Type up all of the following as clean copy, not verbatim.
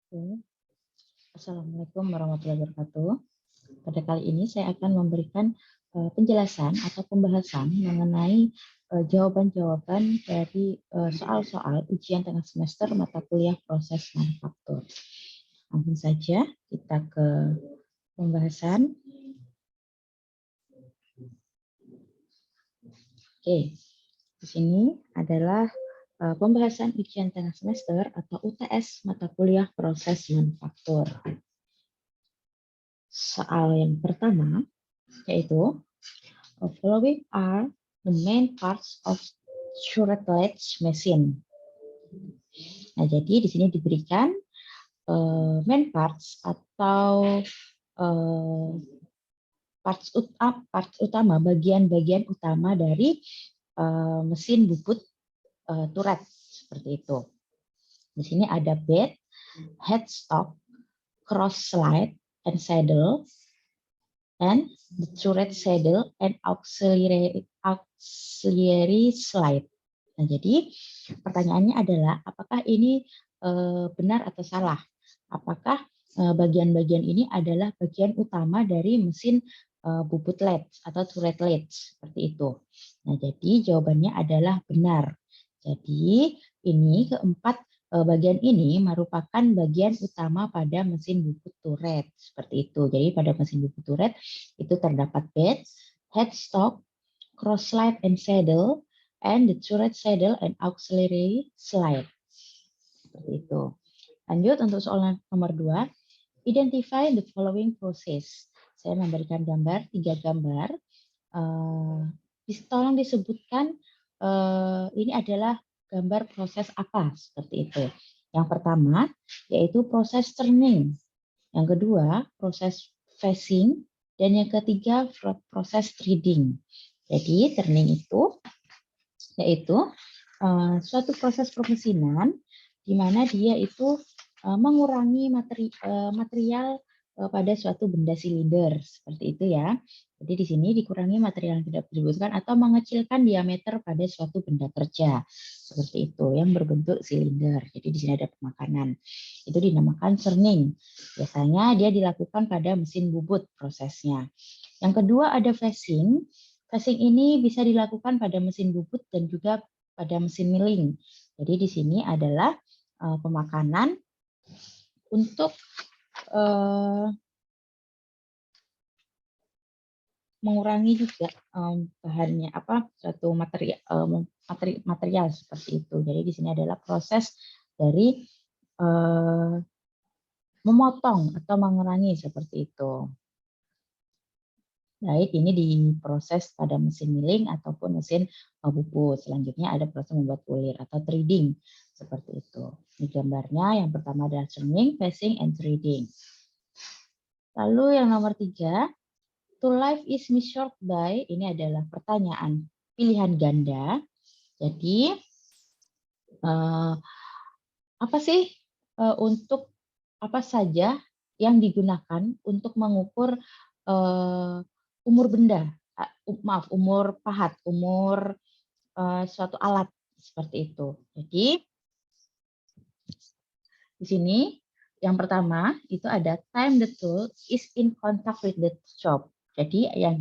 Oke. Assalamualaikum warahmatullahi wabarakatuh. Pada kali ini saya akan memberikan penjelasan atau pembahasan mengenai jawaban-jawaban dari soal-soal ujian tengah semester mata kuliah proses manufaktur. Langsung saja kita ke pembahasan. Oke, di sini adalah pembahasan ujian tengah semester atau UTS mata kuliah proses manufaktur. Soal yang pertama yaitu following are the main parts of Shurtledge machine. Nah, jadi di sini diberikan main parts atau parts utama, bagian-bagian utama dari mesin bubut turret seperti itu. Di sini ada bed, headstock, cross slide, and saddle, and the turret saddle and auxiliary slide. Nah, jadi pertanyaannya adalah apakah ini benar atau salah? Apakah bagian-bagian ini adalah bagian utama dari mesin bubut LED atau turret LED seperti itu. Nah, jadi jawabannya adalah benar. Jadi ini keempat bagian ini merupakan bagian utama pada mesin bubut turret seperti itu. Jadi pada mesin bubut turret itu terdapat bed, headstock, cross slide and saddle, and the turret saddle and auxiliary slide. Seperti itu. Lanjut untuk soal nomor 2. Identify the following process. Saya memberikan gambar, 3 gambar. Tolong disebutkan ini adalah gambar proses apa seperti itu. Yang pertama yaitu proses turning, yang kedua proses facing, dan yang ketiga proses threading. Jadi turning itu yaitu suatu proses permesinan di mana dia itu mengurangi material pada suatu benda silinder seperti itu ya. Jadi di sini dikurangi material yang tidak dibutuhkan atau mengecilkan diameter pada suatu benda kerja seperti itu yang berbentuk silinder. Jadi di sini ada pemakanan. Itu dinamakan churning. Biasanya dia dilakukan pada mesin bubut prosesnya. Yang kedua ada facing. Facing ini bisa dilakukan pada mesin bubut dan juga pada mesin milling. Jadi di sini adalah pemakanan untuk mengurangi juga bahannya suatu material seperti itu. Jadi di sini adalah proses dari memotong atau mengurangi seperti itu. Baik, ini diproses pada mesin milling ataupun mesin bubut. Selanjutnya ada proses membuat bulir atau threading seperti itu. Ini gambarnya. Yang pertama adalah turning, facing, and threading. Lalu yang nomor 3, to life is measured by, ini adalah pertanyaan pilihan ganda. Jadi apa sih untuk apa saja yang digunakan untuk mengukur umur benda, umur pahat, umur suatu alat seperti itu. Jadi di sini yang pertama itu ada time the tool is in contact with the shop. Jadi yang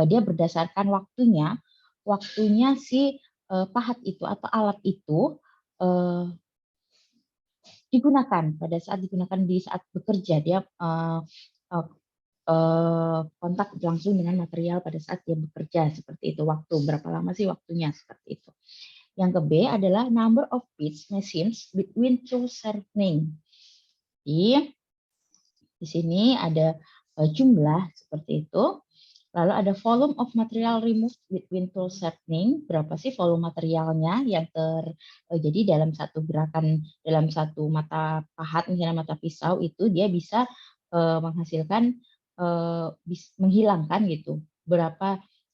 dia berdasarkan waktunya si pahat itu atau alat itu digunakan pada saat di saat bekerja, dia kontak langsung dengan material pada saat dia bekerja seperti itu. Berapa lama sih waktunya seperti itu. Yang ke B adalah number of bits machines between two shortening. Di sini ada jumlah seperti itu. Lalu ada volume of material removed between tool shortening. Berapa sih volume materialnya yang jadi dalam satu gerakan, dalam satu mata pahat, misalnya mata pisau itu dia bisa menghasilkan menghilangkan gitu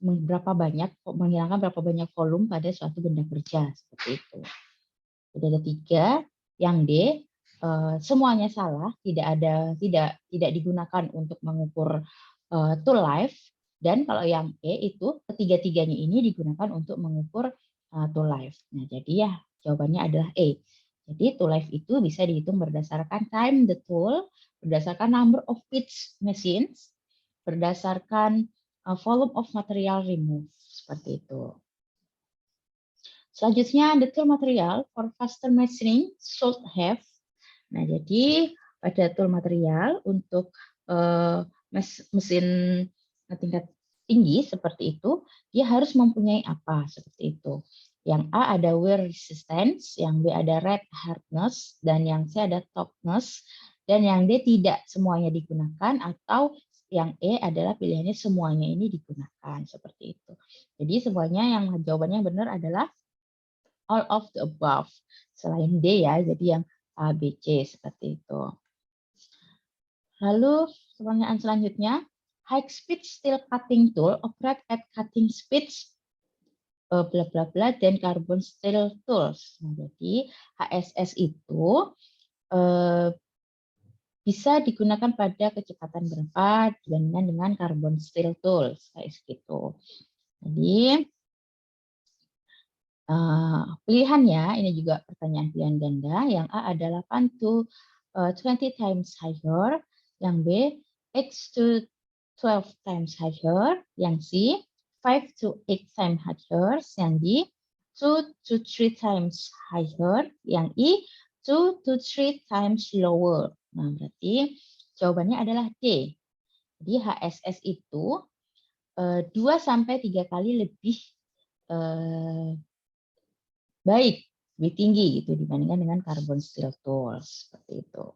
menghilangkan berapa banyak volume pada suatu benda kerja seperti itu. Jadi ada 3. Yang D semuanya salah, tidak digunakan untuk mengukur tool life, dan kalau yang E itu ketiga-tiganya ini digunakan untuk mengukur tool life. Nah, jadi ya jawabannya adalah E. Jadi to life itu bisa dihitung berdasarkan time the tool, berdasarkan number of pitch machines, berdasarkan volume of material removed, seperti itu. Selanjutnya, the tool material for faster machining should have. Nah, jadi pada tool material untuk mesin tingkat tinggi seperti itu, dia harus mempunyai apa seperti itu. Yang A ada wear resistance, yang B ada red hardness, dan yang C ada toughness, dan yang D tidak semuanya digunakan, atau yang E adalah pilihannya semuanya ini digunakan seperti itu. Jadi semuanya yang jawabannya yang benar adalah all of the above. Selain D ya, jadi yang A, B, C seperti itu. Lalu pertanyaan selanjutnya, high speed steel cutting tool operate at cutting speeds bla bla bla dan carbon steel tools. Nah, jadi HSS itu bisa digunakan pada kecepatan berapa dibandingkan dengan carbon steel tools kayak gitu. Jadi pilihannya ini juga pertanyaan pilihan ganda. Yang A adalah 8 to 20 times higher, yang B X to 12 times higher, yang C 5 to 8 times higher, yang D 2 to 3 times higher, yang E 2 to 3 times lower. Nah, berarti jawabannya adalah D. Jadi HSS itu 2 sampai 3 kali lebih baik, lebih tinggi gitu dibandingkan dengan carbon steel tools seperti itu.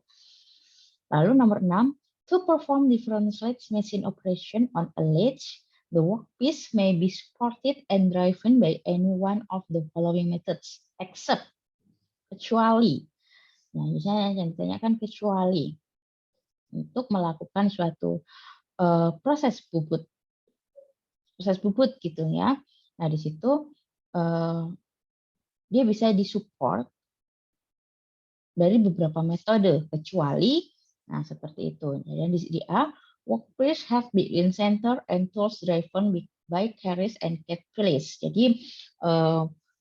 Lalu nomor 6, to perform different sledge machine operation on a ledge, the workpiece may be supported and driven by any one of the following methods, except, kecuali. Nah, misalnya yang ditanyakan kecuali untuk melakukan suatu proses bubut gitu ya. Nah, di situ dia bisa disupport dari beberapa metode, kecuali, nah seperti itu. Jadi di A, workpiece have built-in center and tools driven by carries and cat release. Jadi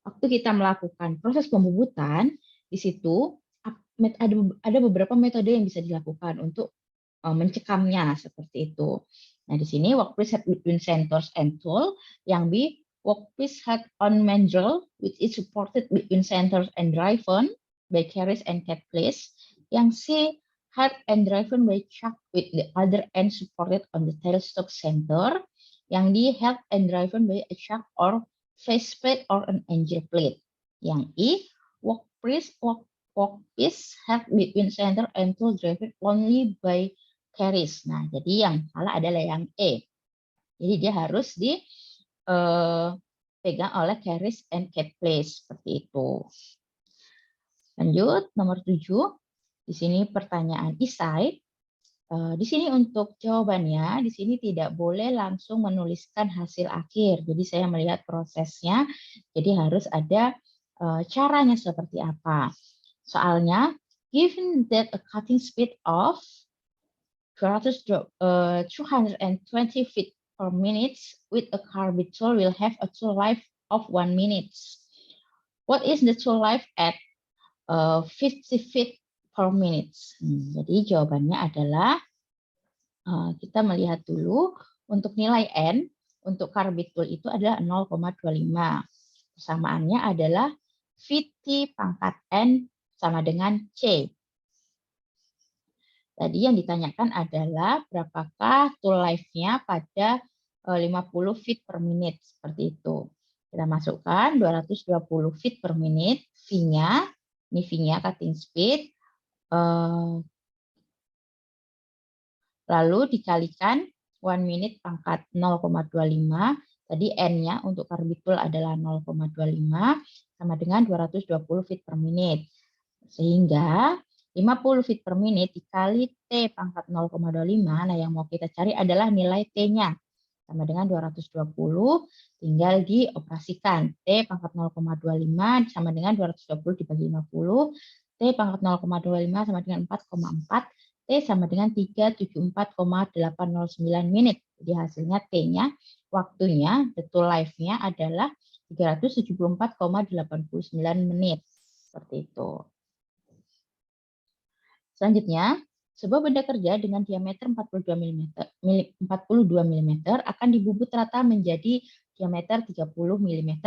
waktu kita melakukan proses pembubutan, di situ ada beberapa metode yang bisa dilakukan untuk mencekamnya seperti itu. Nah di sini workpiece have built-in centers and tool, yang B, workpiece had on mandrel which is supported between centers and driven by carries and cat place. Yang C, hard and driven by chuck with the other end supported on the tailstock center. Yang D, held and driven by a chuck or face plate or an angel plate. Yang E, workpiece held between center and tool driven only by carries. Nah, jadi yang salah adalah yang E. Jadi dia harus dipegang oleh carries and cat place seperti itu. Lanjut, nomor 7. Di sini pertanyaan isai. Di sini untuk jawabannya, di sini tidak boleh langsung menuliskan hasil akhir. Jadi saya melihat prosesnya, jadi harus ada caranya seperti apa. Soalnya, given that a cutting speed of 220 feet per minute with a carbide tool will have a tool life of 1 minute. What is the tool life at 50 feet per minute. Jadi jawabannya adalah kita melihat dulu untuk nilai N untuk carbide tool itu adalah 0,25. Persamaannya adalah VT pangkat N sama dengan C. Tadi yang ditanyakan adalah berapakah tool life-nya pada 50 feet per minute seperti itu. Kita masukkan 220 feet per minute, V-nya, ini V-nya cutting speed, lalu dikalikan 1 minute pangkat 0,25, tadi N-nya untuk carbide tool adalah 0,25 sama dengan 220 feet per minute. Sehingga 50 feet per minute dikali T pangkat 0,25, nah yang mau kita cari adalah nilai T-nya. Sama dengan 220, tinggal dioperasikan. T pangkat 0,25 sama dengan 220 dibagi 50, T pangkat 0,25 sama dengan 4,4, T sama dengan 374,809 menit. Jadi hasilnya T-nya, waktunya, the tool life-nya adalah 374,89 menit. Seperti itu. Selanjutnya, sebuah benda kerja dengan diameter 42 mm akan dibubut rata menjadi diameter 30 mm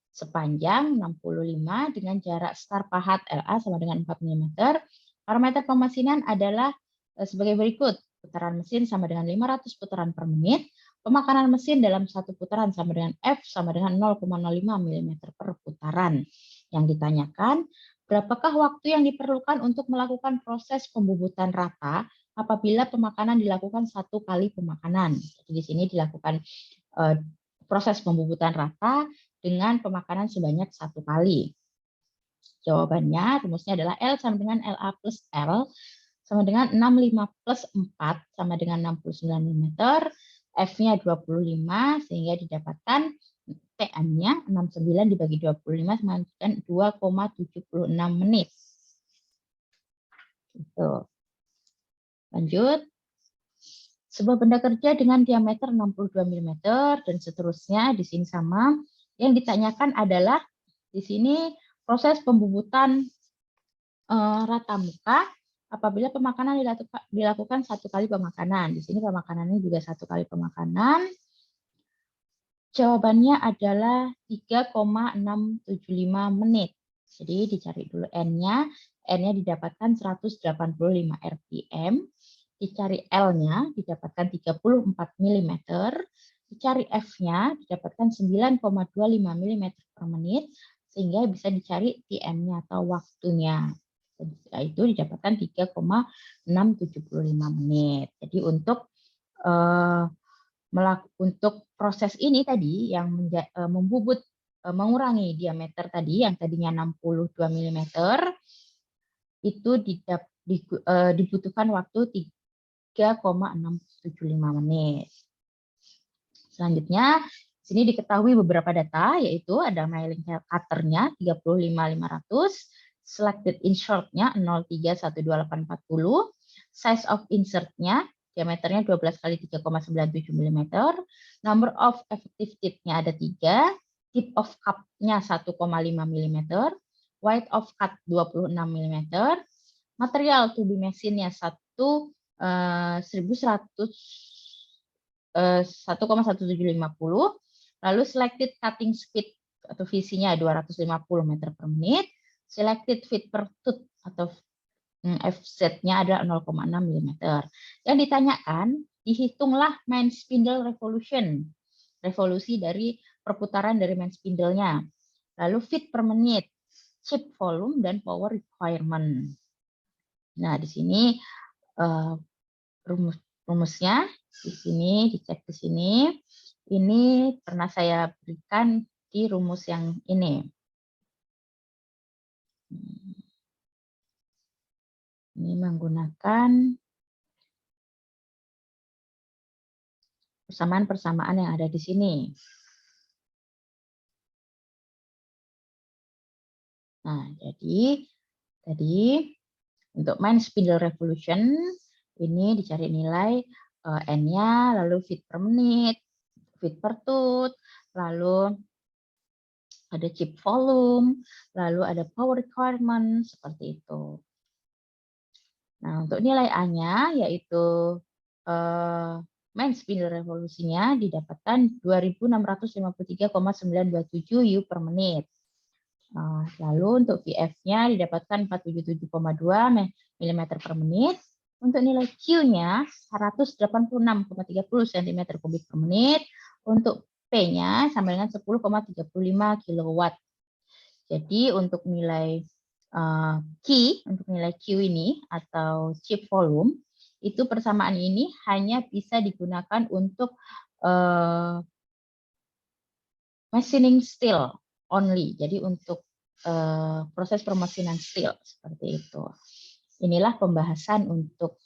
sepanjang 65 dengan jarak start pahat LA sama dengan 4 mm. Parameter pemesinan adalah sebagai berikut. Putaran mesin sama dengan 500 putaran per menit. Pemakanan mesin dalam satu putaran sama dengan F sama dengan 0,05 mm per putaran. Yang ditanyakan, berapakah waktu yang diperlukan untuk melakukan proses pembubutan rata apabila pemakanan dilakukan satu kali pemakanan. Jadi di sini dilakukan proses pembubutan rata dengan pemakanan sebanyak satu kali. Jawabannya, rumusnya adalah L sama dengan LA plus L sama dengan 65 plus 4 sama dengan 69 mm. F-nya 25 sehingga didapatkan TM-nya 69 dibagi 25 sama dengan 2,76 menit. Gitu. Lanjut. Sebuah benda kerja dengan diameter 62 mm dan seterusnya di sini sama. Yang ditanyakan adalah di sini proses pembubutan rata muka apabila pemakanan dilakukan satu kali pemakanan. Di sini pemakanannya juga satu kali pemakanan. Jawabannya adalah 3,675 menit. Jadi dicari dulu N-nya. N-nya didapatkan 185 rpm. Dicari L-nya didapatkan 34 mm. Dicari F-nya didapatkan 9,25 mm per menit. Sehingga bisa dicari TM-nya atau waktunya. Itu didapatkan 3,675 menit. Jadi untuk proses ini tadi yang membubut mengurangi diameter tadi yang tadinya 62 mm itu dibutuhkan waktu 3,675 menit. Selanjutnya sini diketahui beberapa data yaitu ada milling cutter-nya 35.500, selected insert-nya 0,312,840, size of insert-nya diameternya 12 kali 3,97 mm, number of effective tip-nya ada 3, tip of cup-nya 1,5 mm, width of cut 26 mm, material to be machine-nya 1,1750, lalu selected cutting speed atau VC-nya 250 meter per menit, selected feet per tooth atau FZ-nya adalah 0,6 mm. Yang ditanyakan, dihitunglah main spindle revolution, revolusi dari perputaran dari main spindle-nya. Lalu feet per menit, chip volume, dan power requirement. Nah, di sini rumusnya, di sini dicek di sini. Ini pernah saya berikan di rumus yang ini. Ini menggunakan persamaan-persamaan yang ada di sini. Nah, jadi tadi untuk main spindle revolution ini dicari nilai N-nya, lalu feet per menit, feet per tooth, lalu ada chip volume, lalu ada power requirement, seperti itu. Nah, untuk nilai A-nya yaitu main spindle revolusinya didapatkan 2653,927 U per menit. Lalu untuk VF-nya didapatkan 477,2 mm per menit. Untuk nilai Q-nya 186,30 cm3 per menit. Untuk P-nya sama dengan 10,35 kW. Jadi untuk nilai untuk nilai Q ini atau chip volume, itu persamaan ini hanya bisa digunakan untuk machining steel only. Jadi untuk proses permesinan steel seperti itu. Inilah pembahasan untuk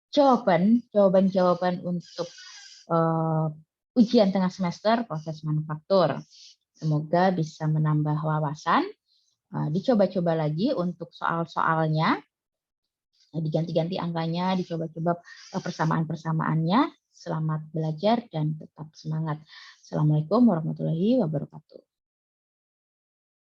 jawaban untuk ujian tengah semester proses manufaktur. Semoga bisa menambah wawasan. Dicoba-coba lagi untuk soal-soalnya. Diganti-ganti angkanya, dicoba-coba persamaan-persamaannya. Selamat belajar dan tetap semangat. Assalamualaikum warahmatullahi wabarakatuh.